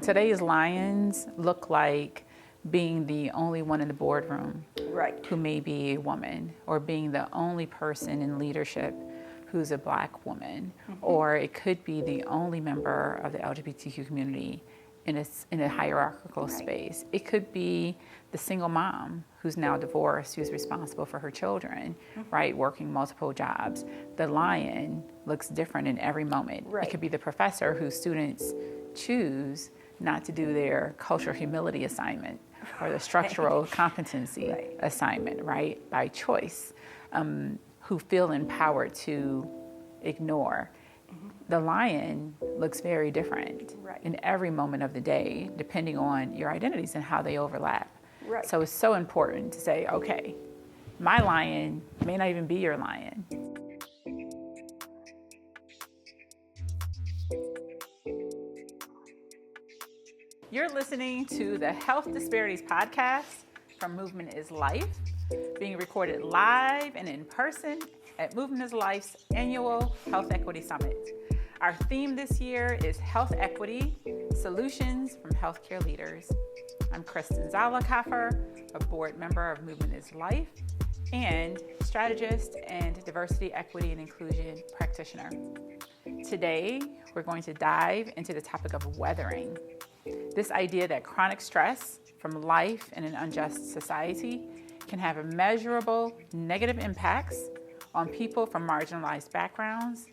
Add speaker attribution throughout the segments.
Speaker 1: Today's lions look like being the only one in the boardroom
Speaker 2: Right.
Speaker 1: who may be a woman, or being the only person in leadership who's a Black woman, or it could be the only member of the LGBTQ community in a hierarchical space. It could be the single mom who's now divorced, who's responsible for her children, right, working multiple jobs. The lion looks different in every moment.
Speaker 2: Right.
Speaker 1: It could be the professor whose students choose not to do their cultural humility assignment or the structural competency assignment, right, by choice, who feel empowered to ignore. The lion looks very different in every moment of the day, depending on your identities and how they overlap.
Speaker 2: Right.
Speaker 1: So it's so important to say, okay, my lion may not even be your lion. You're listening to the Health Disparities podcast from Movement is Life, being recorded live and in person at Movement is Life's annual Health Equity Summit. Our theme this year is Health Equity, Solutions from Healthcare Leaders. I'm Kristen Zalakaffer, a board member of Movement is Life and strategist and diversity, equity, and inclusion practitioner. Today, we're going to dive into the topic of weathering. This idea that chronic stress from life in an unjust society can have immeasurable negative impacts on people from marginalized backgrounds.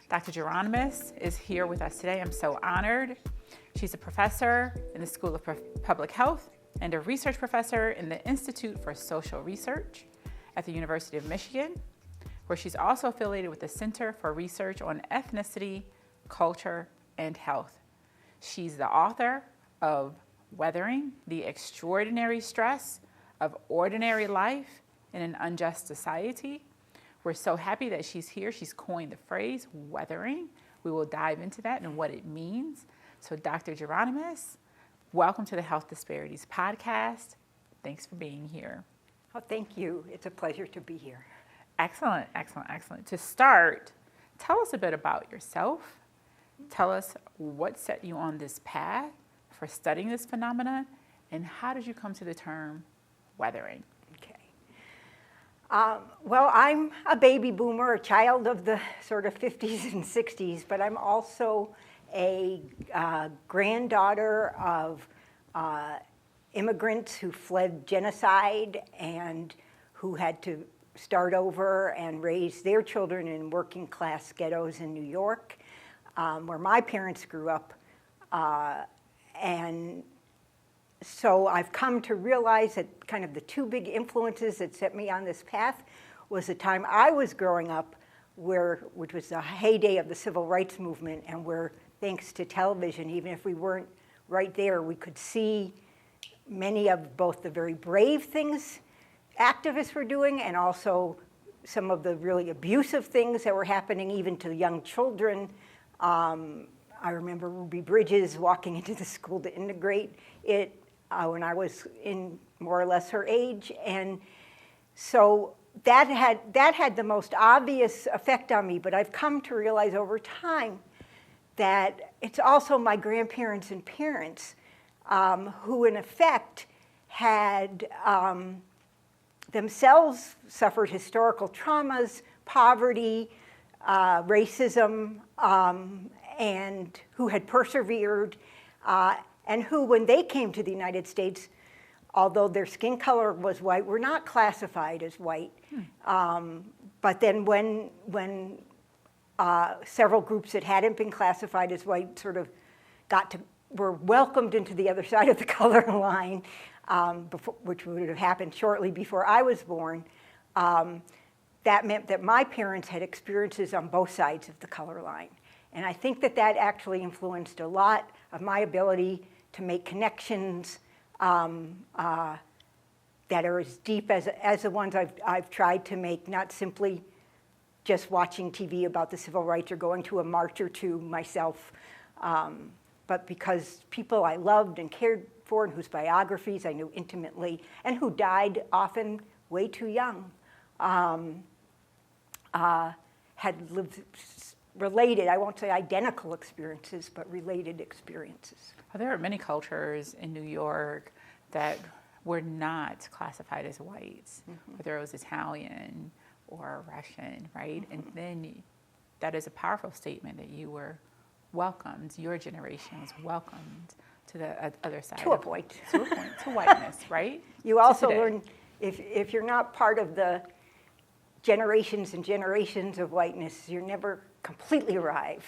Speaker 1: Dr. Geronimus is here with us today. I'm so honored. She's a professor in the School of Public Health and a research professor in the Institute for Social Research at the University of Michigan, where she's also affiliated with the Center for Research on Ethnicity, Culture, and Health. She's the author of Weathering the Extraordinary Stress of Ordinary Life in an Unjust Society. We're so happy that she's here. She's coined the phrase weathering. We will dive into that and what it means. So Dr. Geronimus, welcome to the Health Disparities podcast. Thanks for being here.
Speaker 2: Oh, thank you. It's a pleasure to be here.
Speaker 1: Excellent, excellent, excellent. To start, tell us a bit about yourself. Tell us what set you on this path for studying this phenomenon, and how did you come to the term weathering?
Speaker 2: Okay. Well, I'm a baby boomer, a child of the sort of 50s and 60s, but I'm also a granddaughter of immigrants who fled genocide and who had to start over and raise their children in working class ghettos in New York, where my parents grew up. And so I've come to realize that kind of the two big influences that set me on this path was the time I was growing up, which was the heyday of the civil rights movement, and where, thanks to television, even if we weren't right there, we could see many of both the very brave things activists were doing and also some of the really abusive things that were happening even to young children. I remember Ruby Bridges walking into the school to integrate it when I was in more or less her age. And so that had the most obvious effect on me, but I've come to realize over time that it's also my grandparents and parents who in effect had themselves suffered historical traumas, poverty, racism, and who had persevered, and who, when they came to the United States, although their skin color was white, were not classified as white. But then when several groups that hadn't been classified as white sort of were welcomed into the other side of the color line, which would have happened shortly before I was born, that meant that my parents had experiences on both sides of the color line. And I think that actually influenced a lot of my ability to make connections that are as deep as the ones I've tried to make, not simply just watching TV about the civil rights or going to a march or two myself, but because people I loved and cared for and whose biographies I knew intimately and who died often way too young had lived related, I won't say identical experiences, but related experiences.
Speaker 1: There are many cultures in New York that were not classified as whites, whether it was Italian or Russian, right? And then that is a powerful statement that you were welcomed, your generation was welcomed to the other side.
Speaker 2: To a point.
Speaker 1: To a point, to whiteness, right?
Speaker 2: You also learn, if you're not part of the generations and generations of whiteness, you're never completely arrive.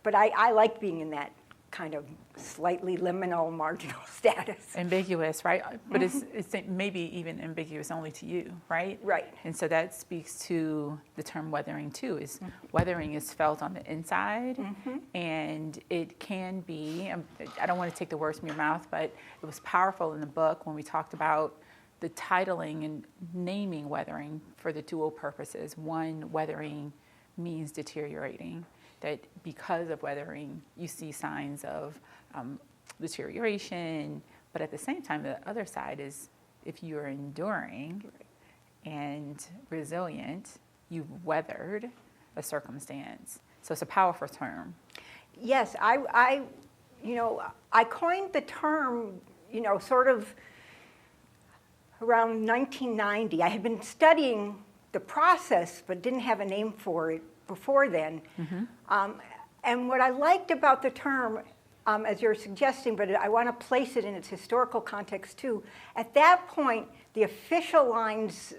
Speaker 2: But I like being in that kind of slightly liminal, marginal status.
Speaker 1: Ambiguous, right? But it's maybe even ambiguous only to you, right?
Speaker 2: Right.
Speaker 1: And so that speaks to the term weathering too, is weathering is felt on the inside, and it can be, I don't want to take the words from your mouth, but it was powerful in the book when we talked about the titling and naming weathering for the dual purposes. One, weathering means deteriorating, that because of weathering, you see signs of deterioration, but at the same time, the other side is if you're enduring and resilient, you've weathered a circumstance. So it's a powerful term.
Speaker 2: Yes, I coined the term, sort of around 1990. I had been studying the process, but didn't have a name for it before then. And what I liked about the term, as you're suggesting, but I want to place it in its historical context too, at that point, the official lines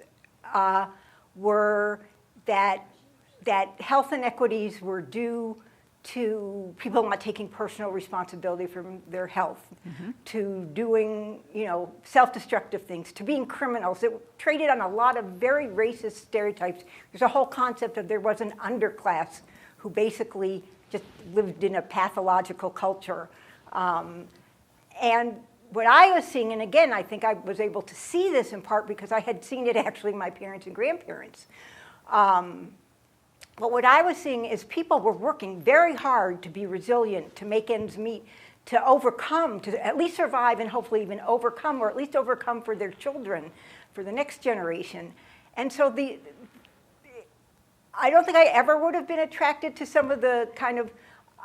Speaker 2: were that health inequities were due to people not taking personal responsibility for their health, to doing, self-destructive things, to being criminals. It traded on a lot of very racist stereotypes. There's a whole concept of there was an underclass who basically just lived in a pathological culture. And what I was seeing, and again, I think I was able to see this in part because I had seen it actually in my parents and grandparents. But what I was seeing is people were working very hard to be resilient, to make ends meet, to overcome, to at least survive and hopefully even overcome, or at least overcome for their children, for the next generation. And so I don't think I ever would have been attracted to some of the kind of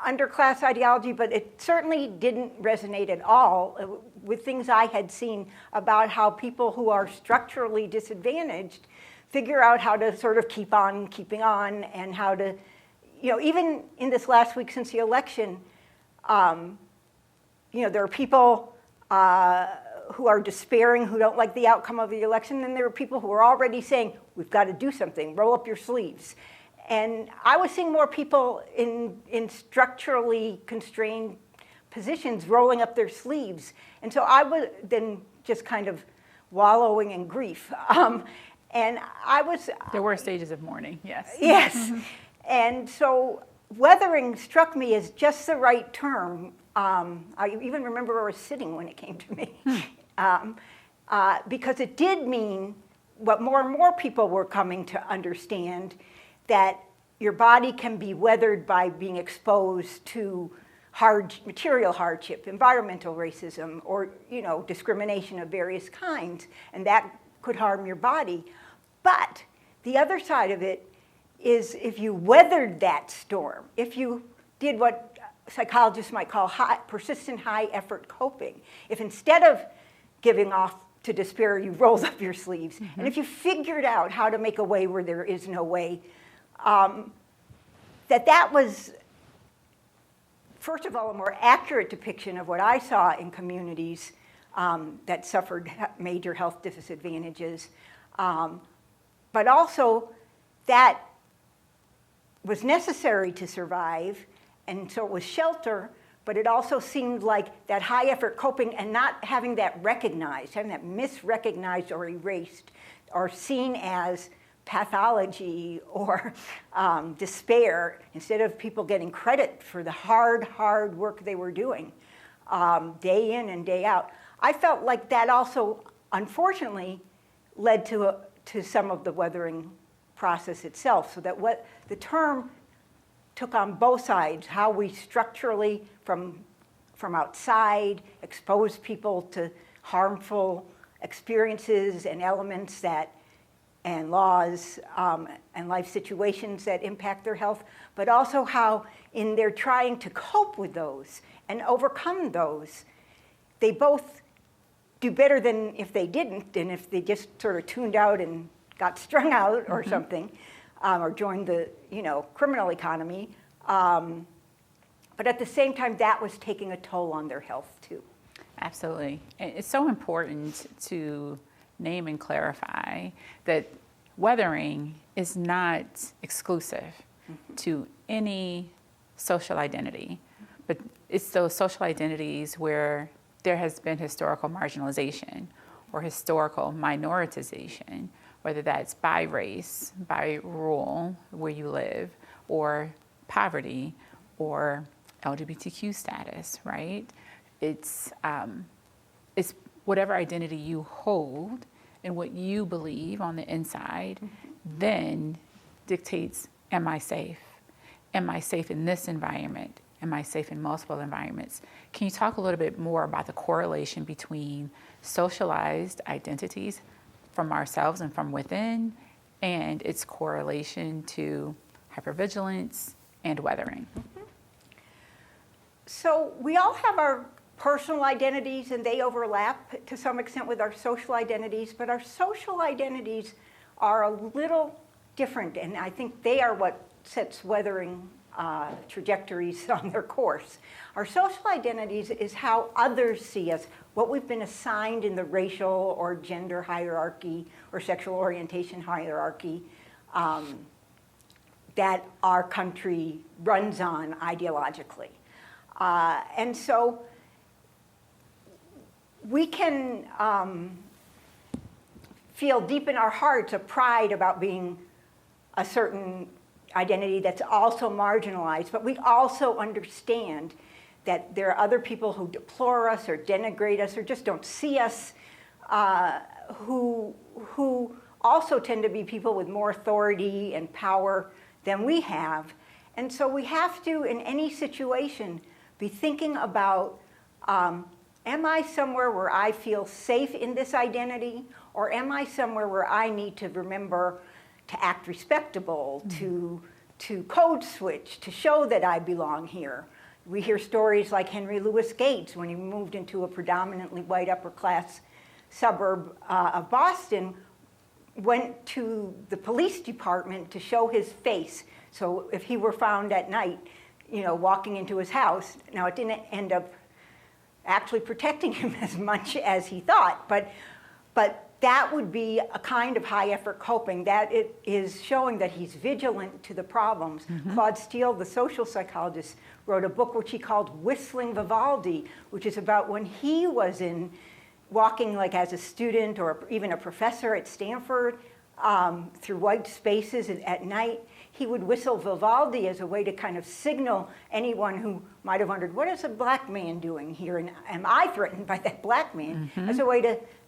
Speaker 2: underclass ideology, but it certainly didn't resonate at all with things I had seen about how people who are structurally disadvantaged figure out how to sort of keep on keeping on, and how to, even in this last week since the election, there are people who are despairing, who don't like the outcome of the election, and there are people who are already saying, we've got to do something, roll up your sleeves. And I was seeing more people in structurally constrained positions rolling up their sleeves. And so I was then just kind of wallowing in grief. And I was...
Speaker 1: There were stages of mourning, yes.
Speaker 2: Yes. And so weathering struck me as just the right term. I even remember where I was sitting when it came to me. Because it did mean what more and more people were coming to understand, that your body can be weathered by being exposed to material hardship, environmental racism, or discrimination of various kinds, and that could harm your body. But the other side of it is if you weathered that storm, if you did what psychologists might call persistent high-effort coping, if instead of giving off to despair, you rolled up your sleeves, and if you figured out how to make a way where there is no way, that was, first of all, a more accurate depiction of what I saw in communities that suffered major health disadvantages, but also that was necessary to survive, and so it was shelter, but it also seemed like that high-effort coping and not having that recognized, having that misrecognized or erased or seen as pathology or despair, instead of people getting credit for the hard work they were doing day in and day out. I felt like that also, unfortunately, led to some of the weathering process itself, so that what the term took on both sides, how we structurally, from outside, expose people to harmful experiences and elements that and laws and life situations that impact their health, but also how in their trying to cope with those and overcome those, they both do better than if they didn't, and if they just sort of tuned out and got strung out or something, or joined the criminal economy. But at the same time, that was taking a toll on their health too.
Speaker 1: Absolutely. It's so important to name and clarify that weathering is not exclusive to any social identity, but it's those social identities where there has been historical marginalization or historical minoritization, whether that's by race, by rule, where you live, or poverty, or LGBTQ status, right? It's whatever identity you hold and what you believe on the inside then dictates, am I safe? Am I safe in this environment? Am I safe in multiple environments? Can you talk a little bit more about the correlation between socialized identities from ourselves and from within and its correlation to hypervigilance and weathering?
Speaker 2: So we all have our personal identities, and they overlap to some extent with our social identities, but our social identities are a little different, and I think they are what sets weathering trajectories on their course. Our social identities is how others see us, what we've been assigned in the racial or gender hierarchy or sexual orientation hierarchy that our country runs on ideologically. And so we can feel deep in our hearts a pride about being a certain identity that's also marginalized, but we also understand that there are other people who deplore us or denigrate us or just don't see us, who also tend to be people with more authority and power than we have. And so we have to, in any situation, be thinking about, am I somewhere where I feel safe in this identity, or am I somewhere where I need to remember to act respectable, to code switch, to show that I belong here? We hear stories like Henry Louis Gates, when he moved into a predominantly white upper class suburb of Boston, went to the police department to show his face. So if he were found at night, walking into his house, now it didn't end up actually protecting him as much as he thought, but that would be a kind of high effort coping, that it is showing that he's vigilant to the problems. Claude Steele, the social psychologist, wrote a book which he called Whistling Vivaldi, which is about when he was walking like as a student or even a professor at Stanford through white spaces at night. He would whistle Vivaldi as a way to kind of signal anyone who might have wondered, what is a black man doing here? And am I threatened by that black man? As a way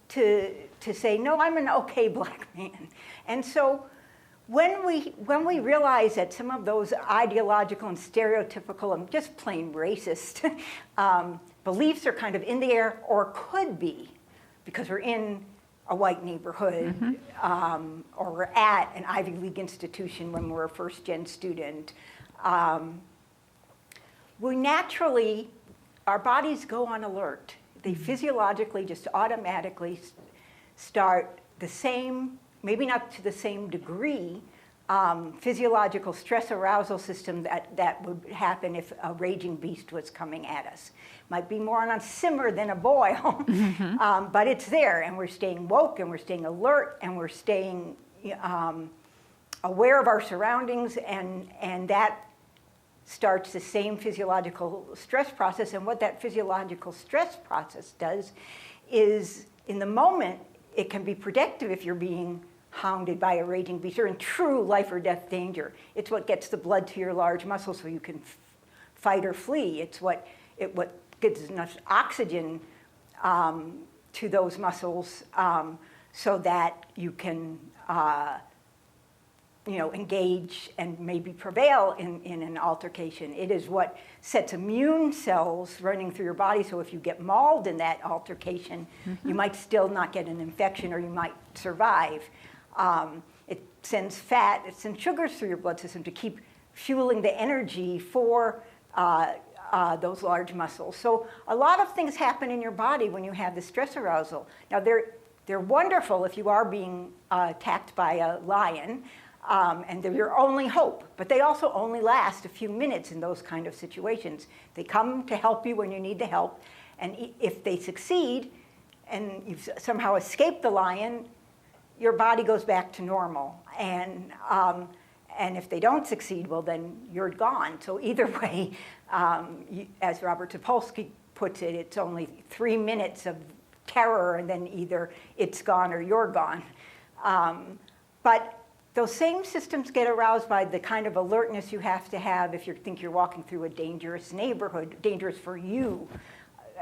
Speaker 2: to say, no, I'm an okay black man. And so when we realize that some of those ideological and stereotypical and just plain racist beliefs are kind of in the air, or could be, because we're in a white neighborhood, or we're at an Ivy League institution when we're a first-gen student, we naturally, our bodies go on alert. They physiologically just automatically start the same, maybe not to the same degree, physiological stress arousal system that would happen if a raging beast was coming at us. Might be more on a simmer than a boil, but it's there, and we're staying woke, and we're staying alert, and we're staying aware of our surroundings, and that starts the same physiological stress process. And what that physiological stress process does is, in the moment, it can be protective if you're being hounded by a raging beast or in true life or death danger. It's what gets the blood to your large muscles so you can fight or flee. It's what gives enough oxygen to those muscles so that you can engage and maybe prevail in an altercation. It is what sets immune cells running through your body, so if you get mauled in that altercation, you might still not get an infection, or you might survive. It sends fat, it sends sugars through your blood system to keep fueling the energy for those large muscles. So a lot of things happen in your body when you have the stress arousal. Now they're wonderful if you are being attacked by a lion, and they're your only hope. But they also only last a few minutes in those kind of situations. They come to help you when you need the help, and if they succeed and you've somehow escaped the lion, your body goes back to normal. And if they don't succeed, well, then you're gone. So either way, as Robert Sapolsky puts it, it's only 3 minutes of terror, and then either it's gone or you're gone. But those same systems get aroused by the kind of alertness you have to have if you think you're walking through a dangerous neighborhood, dangerous for you,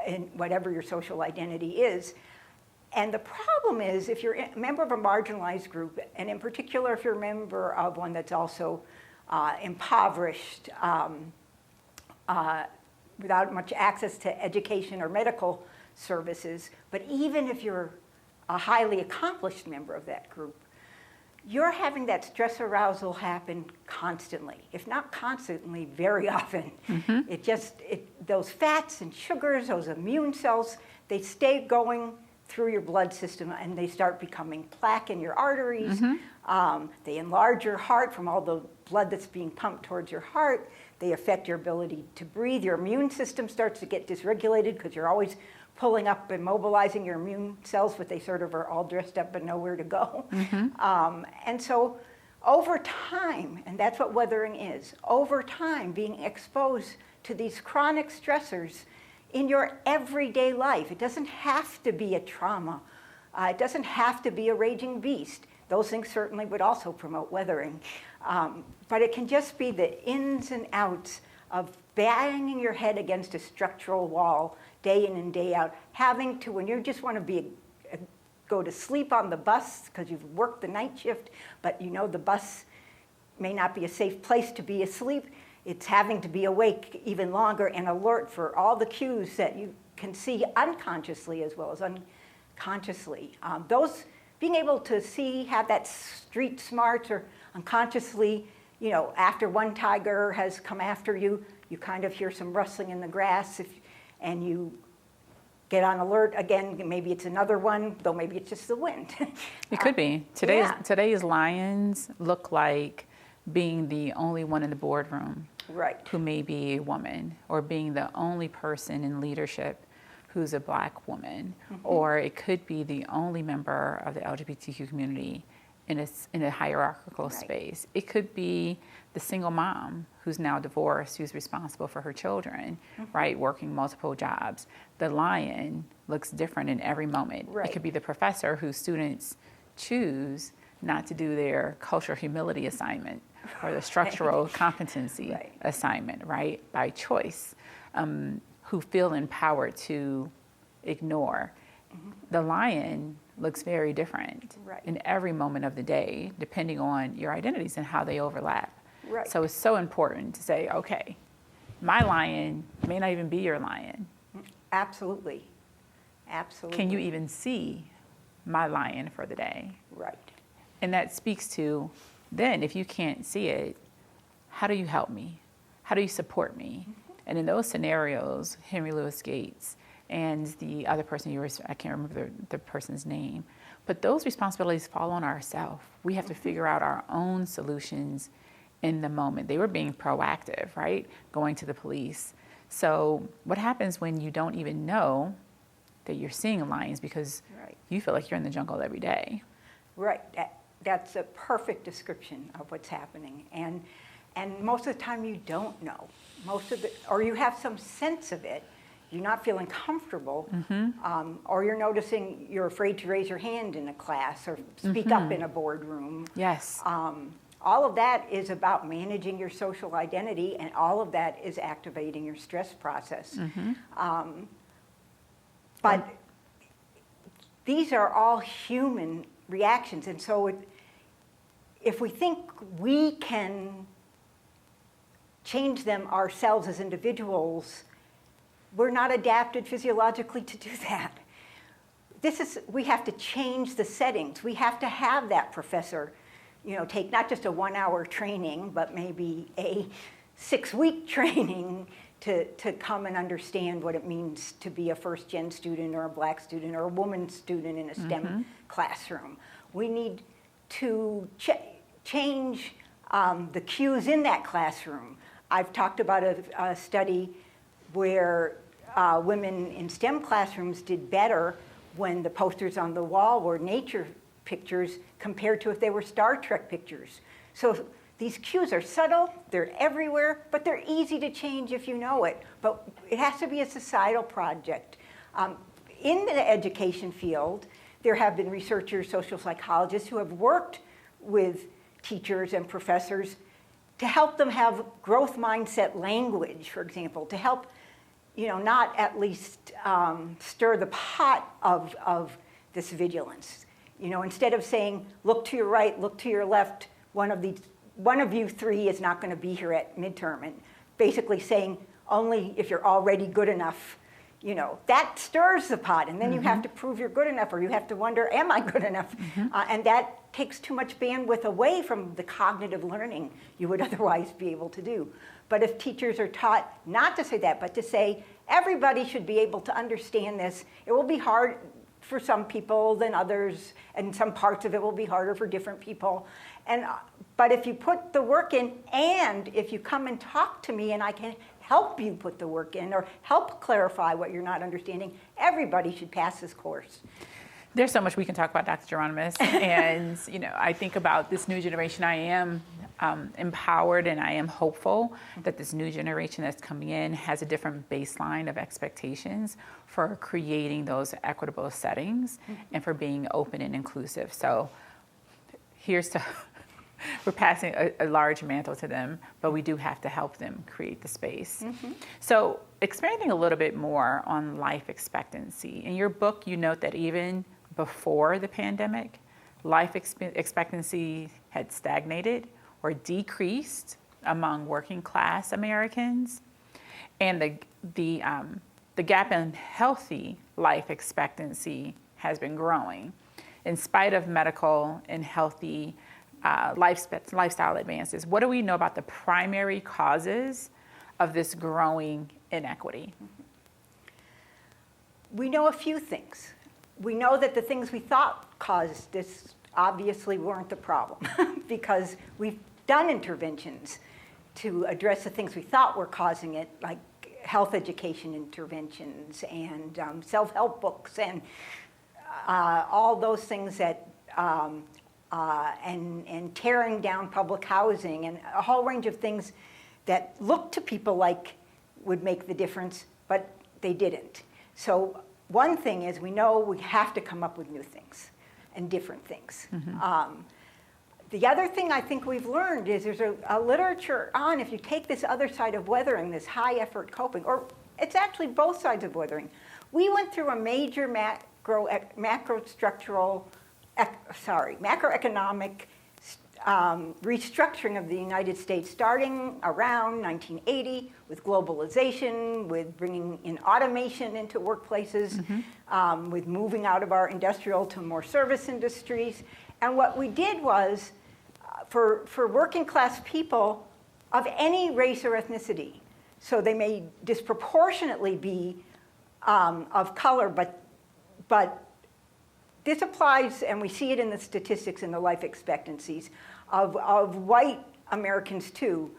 Speaker 2: in whatever your social identity is. And the problem is, if you're a member of a marginalized group, and in particular if you're a member of one that's also impoverished, without much access to education or medical services, but even if you're a highly accomplished member of that group, you're having that stress arousal happen constantly, if not constantly, very often. Those fats and sugars, those immune cells, they stay going through your blood system, and they start becoming plaque in your arteries. They enlarge your heart from all the blood that's being pumped towards your heart. They affect your ability to breathe. Your immune system starts to get dysregulated because you're always pulling up and mobilizing your immune cells, but they sort of are all dressed up and nowhere to go. And so over time, and that's what weathering is, over time being exposed to these chronic stressors in your everyday life. It doesn't have to be a trauma. It doesn't have to be a raging beast. Those things certainly would also promote weathering. But it can just be the ins and outs of banging your head against a structural wall day in and day out, having to, when you just want to go to sleep on the bus because you've worked the night shift, but you know the bus may not be a safe place to be asleep, it's having to be awake even longer and alert for all the cues that you can see unconsciously as well as unconsciously. Those being able to see, have that street smarts, or unconsciously, after one tiger has come after you, you kind of hear some rustling in the grass, and you get on alert again. Maybe it's another one, though maybe it's just the wind.
Speaker 1: It could be. Today's lions look like being the only one in the boardroom who may be a woman, or being the only person in leadership who's a Black woman, or it could be the only member of the LGBTQ community in a hierarchical space. It could be the single mom who's now divorced, who's responsible for her children, right, working multiple jobs. The lion looks different in every moment. It could be the professor whose students choose not to do their cultural humility assignment or the structural competency assignment, right, by choice, who feel empowered to ignore. The lion looks very different in every moment of the day, depending on your identities and how they overlap. So it's so important to say, okay, my lion may not even be your lion.
Speaker 2: Absolutely. Absolutely.
Speaker 1: Can you even see my lion for the day? And that speaks to, then, if you can't see it, how do you help me? How do you support me? And in those scenarios, Henry Louis Gates and the other person I can't remember the person's name, but those responsibilities fall on ourselves. We have to figure out our own solutions in the moment. They were being proactive, right? Going to the police. So what happens when you don't even know that you're seeing lions because you feel like you're in the jungle every day?
Speaker 2: That's a perfect description of what's happening. And most of the time you don't know. Or you have some sense of it. You're not feeling comfortable, or you're noticing you're afraid to raise your hand in a class or speak up in a boardroom. All of that is about managing your social identity, and all of that is activating your stress process. But these are all human reactions, and so if we think we can change them ourselves as individuals, we're not adapted physiologically to do that. we have to change the settings. We have to have that professor, take not just a 1-hour training, but maybe a 6-week training to come and understand what it means to be a first-gen student or a Black student or a woman student in a STEM classroom. We need to change the cues in that classroom. I've talked about a study where women in STEM classrooms did better when the posters on the wall were nature pictures compared to if they were Star Trek pictures. So these cues are subtle, they're everywhere, but they're easy to change if you know it. But it has to be a societal project. In the education field, there have been researchers, social psychologists who have worked with teachers and professors to help them have growth mindset language, for example, to help not at least stir the pot of this vigilance. Instead of saying, look to your right, look to your left, one of you three is not going to be here at midterm, and basically saying only if you're already good enough, that stirs the pot, and then you have to prove you're good enough, or you have to wonder, am I good enough? And that takes too much bandwidth away from the cognitive learning you would otherwise be able to do. But if teachers are taught not to say that, but to say, everybody should be able to understand this, it will be hard for some people than others, and some parts of it will be harder for different people. But if you put the work in, and if you come and talk to me and I can help you put the work in or help clarify what you're not understanding, everybody should pass this course.
Speaker 1: There's so much we can talk about, Dr. Geronimus, and I think about this new generation. I am empowered and I am hopeful that this new generation that's coming in has a different baseline of expectations for creating those equitable settings and for being open and inclusive. So we're passing a large mantle to them, but we do have to help them create the space. So expanding a little bit more on life expectancy. In your book, you note that even before the pandemic, life expectancy had stagnated or decreased among working class Americans, and the gap in healthy life expectancy has been growing in spite of medical and healthy lifestyle advances. What do we know about the primary causes of this growing inequity?
Speaker 2: We know a few things. We know that the things we thought caused this obviously weren't the problem because we've done interventions to address the things we thought were causing it, like health education interventions and self-help books and all those things that and tearing down public housing and a whole range of things that looked to people like would make the difference, but they didn't. So one thing is we know we have to come up with new things and different things. The other thing I think we've learned is there's a literature on, if you take this other side of weathering, this high effort coping, or it's actually both sides of weathering. We went through a major macroeconomic restructuring of the United States starting around 1980 with globalization, with bringing in automation into workplaces, with moving out of our industrial to more service industries. And what we did was, for working class people of any race or ethnicity, so they may disproportionately be of color, but this applies, and we see it in the statistics in the life expectancies of white Americans too.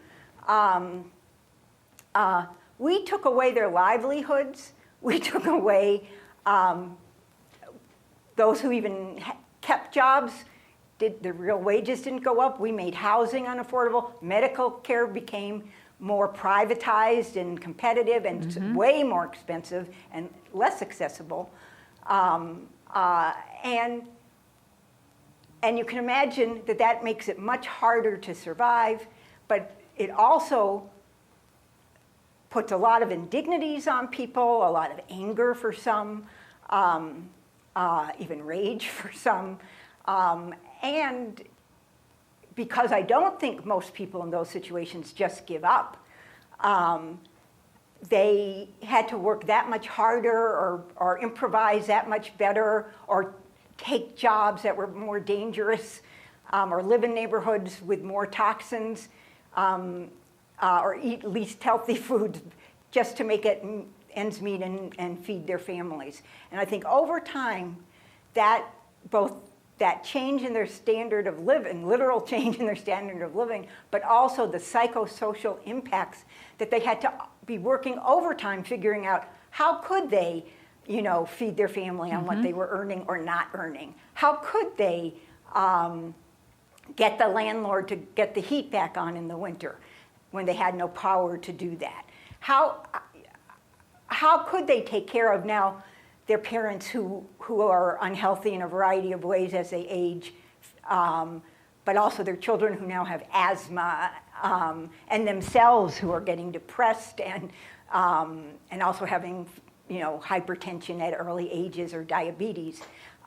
Speaker 2: We took away their livelihoods. We took away those who even kept jobs. The real wages didn't go up. We made housing unaffordable. Medical care became more privatized and competitive and way more expensive and less accessible. And you can imagine that makes it much harder to survive, but it also puts a lot of indignities on people, a lot of anger for some, even rage for some. And because I don't think most people in those situations just give up, they had to work that much harder or improvise that much better or take jobs that were more dangerous or live in neighborhoods with more toxins or eat least healthy foods just to make it ends meet and feed their families. And I think over time, that both that change in their standard of living, literal change in their standard of living, but also the psychosocial impacts that they had to be working overtime figuring out how could they, feed their family on what they were earning or not earning. How could they get the landlord to get the heat back on in the winter when they had no power to do that? How could they take care of now their parents who are unhealthy in a variety of ways as they age, but also their children who now have asthma, and themselves who are getting depressed and also having hypertension at early ages or diabetes.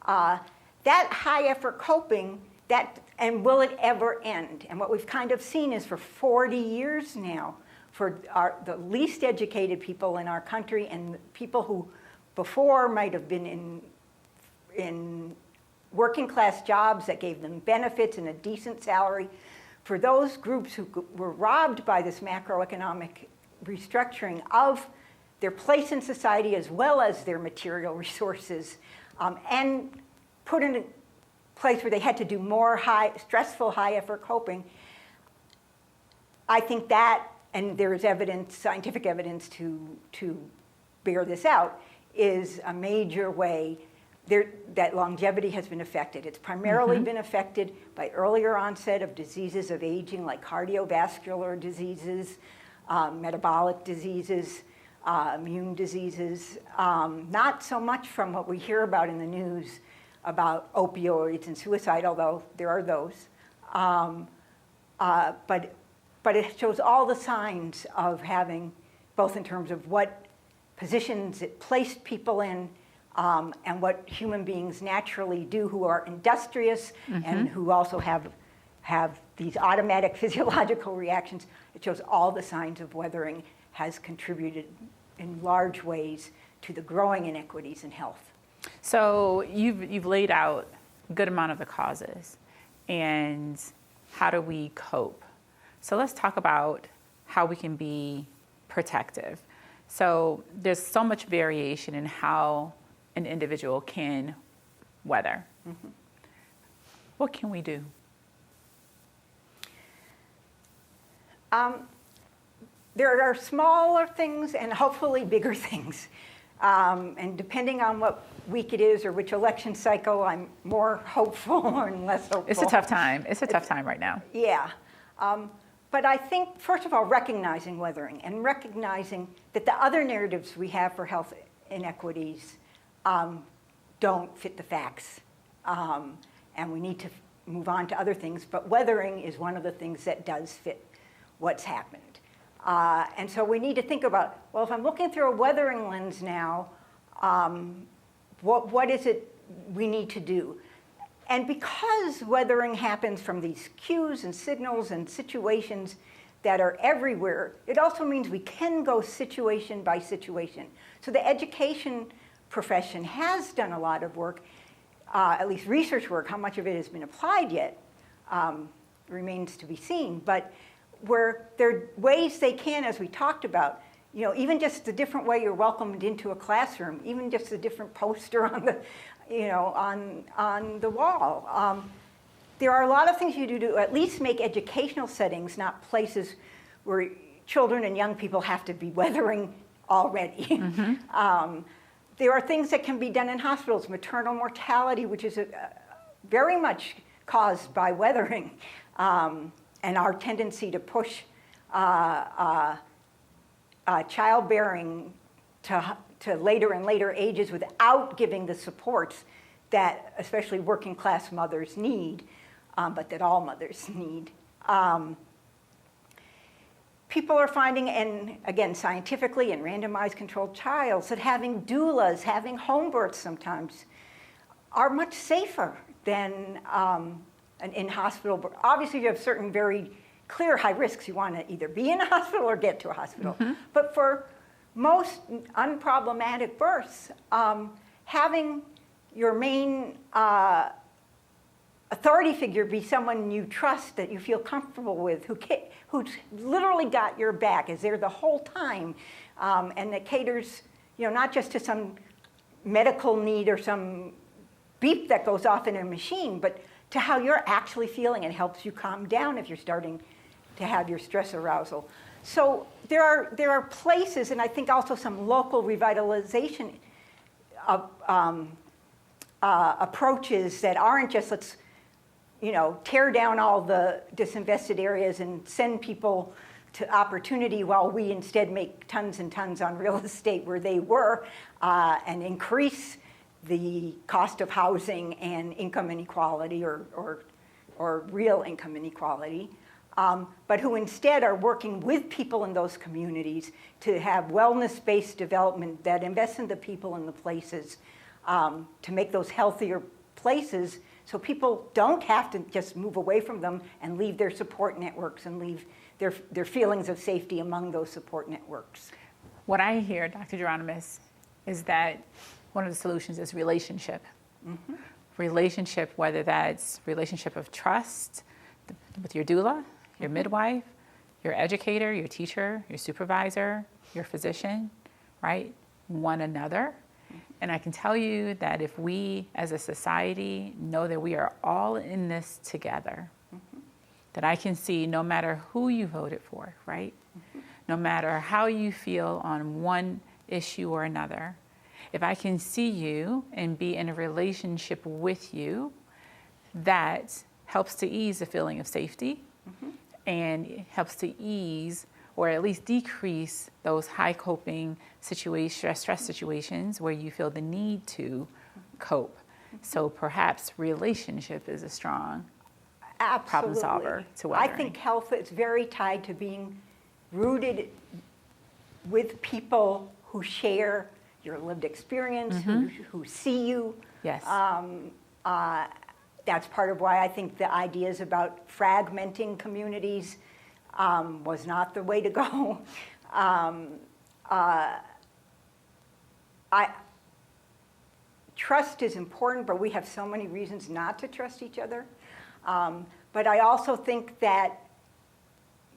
Speaker 2: That high effort coping, and will it ever end? And what we've kind of seen is for 40 years now, for the least educated people in our country and people who before might have been in working class jobs that gave them benefits and a decent salary, for those groups who were robbed by this macroeconomic restructuring of their place in society as well as their material resources, and put in a place where they had to do more stressful, high-effort coping, I think that, and there is evidence, scientific evidence to bear this out, is a major way that longevity has been affected. It's primarily been affected by earlier onset of diseases of aging like cardiovascular diseases, metabolic diseases, immune diseases, not so much from what we hear about in the news about opioids and suicide, although there are those. But it shows all the signs of having, both in terms of what positions it placed people in, and what human beings naturally do who are industrious and who also have these automatic physiological reactions. It shows all the signs of weathering has contributed in large ways to the growing inequities in health.
Speaker 1: So you've laid out a good amount of the causes and how do we cope. So let's talk about how we can be protective. So there's so much variation in how an individual can weather. What can we do?
Speaker 2: There are smaller things and hopefully bigger things. And depending on what week it is or which election cycle, I'm more hopeful or less hopeful.
Speaker 1: It's a tough time. It's a tough time right now.
Speaker 2: Yeah. But I think, first of all, recognizing weathering and recognizing that the other narratives we have for health inequities don't fit the facts. And we need to move on to other things. But weathering is one of the things that does fit what's happened. And so we need to think about, well, if I'm looking through a weathering lens now, what is it we need to do? And because weathering happens from these cues and signals and situations that are everywhere, it also means we can go situation by situation. So the education profession has done a lot of work, at least research work. How much of it has been applied yet remains to be seen. But where there are ways they can, as we talked about, even just the different way you're welcomed into a classroom, even just a different poster on the, on the wall. There are a lot of things you do to at least make educational settings not places where children and young people have to be weathering already. There are things that can be done in hospitals, maternal mortality, which is very much caused by weathering, and our tendency to push childbearing to later and later ages without giving the supports that especially working class mothers need, but that all mothers need. People are finding, and again, scientifically in randomized controlled trials, that having doulas, having home births sometimes, are much safer than an in-hospital birth. Obviously, you have certain very clear high risks. You want to either be in a hospital or get to a hospital. But for most unproblematic births, having your main authority figure be someone you trust, that you feel comfortable with, who's literally got your back, is there the whole time, and that caters, not just to some medical need or some beep that goes off in a machine, but to how you're actually feeling and helps you calm down if you're starting to have your stress arousal. So there are places, and I think also some local revitalization of, approaches that aren't just let's tear down all the disinvested areas and send people to opportunity while we instead make tons and tons on real estate where they were, and increase the cost of housing and income inequality or real income inequality, but who instead are working with people in those communities to have wellness-based development that invests in the people and the places, to make those healthier places so people don't have to just move away from them and leave their support networks and leave their feelings of safety among those support networks.
Speaker 1: What I hear, Dr. Geronimus, is that one of the solutions is relationship. Mm-hmm. Relationship, whether that's relationship of trust with your doula, your midwife, your educator, your teacher, your supervisor, your physician, right? One another. And I can tell you that if we as a society know that we are all in this together, that I can see no matter who you voted for, right? No matter how you feel on one issue or another, if I can see you and be in a relationship with you, that helps to ease the feeling of safety, and helps to ease or at least decrease those high coping stress situations where you feel the need to cope. So perhaps relationship is a strong problem solver to weathering.
Speaker 2: I think health is very tied to being rooted with people who share your lived experience, who see you.
Speaker 1: Yes.
Speaker 2: That's part of why I think the ideas about fragmenting communities was not the way to go. Trust is important, but we have so many reasons not to trust each other. But I also think that,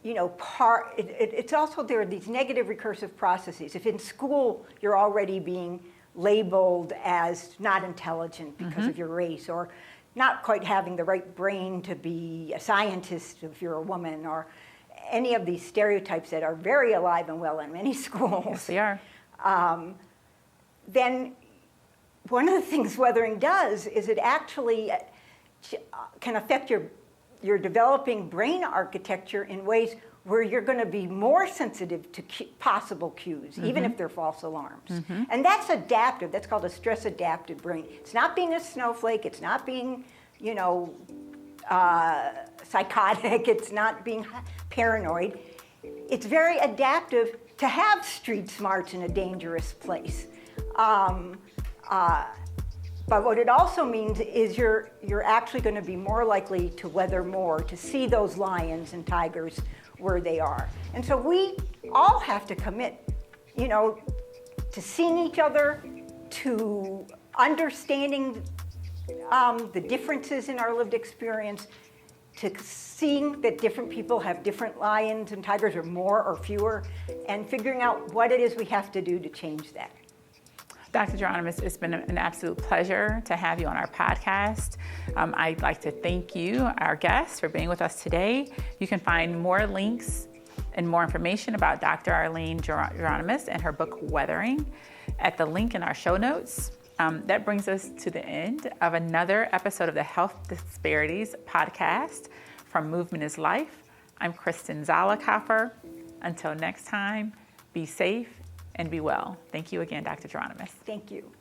Speaker 2: it's also there are these negative recursive processes. If in school you're already being labeled as not intelligent because of your race, or not quite having the right brain to be a scientist if you're a woman, or any of these stereotypes that are very alive and well in many schools.
Speaker 1: Yes, they are.
Speaker 2: Then one of the things weathering does is it actually can affect your developing brain architecture in ways where you're going to be more sensitive to possible cues, even if they're false alarms. And that's adaptive. That's called a stress adaptive brain. It's not being a snowflake. It's not being, psychotic. It's not being paranoid. It's very adaptive to have street smarts in a dangerous place. But what it also means is you're actually going to be more likely to weather more, to see those lions and tigers where they are. And so we all have to commit, to seeing each other, to understanding the differences in our lived experience, to seeing that different people have different lions and tigers, or more or fewer, and figuring out what it is we have to do to change that.
Speaker 1: Dr. Geronimus, it's been an absolute pleasure to have you on our podcast. I'd like to thank you, our guests, for being with us today. You can find more links and more information about Dr. Arline Geronimus and her book, Weathering, at the link in our show notes. That brings us to the end of another episode of the Health Disparities podcast from Movement is Life. I'm Kristen Zollicoffer. Until next time, be safe and be well. Thank you again, Dr. Geronimus.
Speaker 2: Thank you.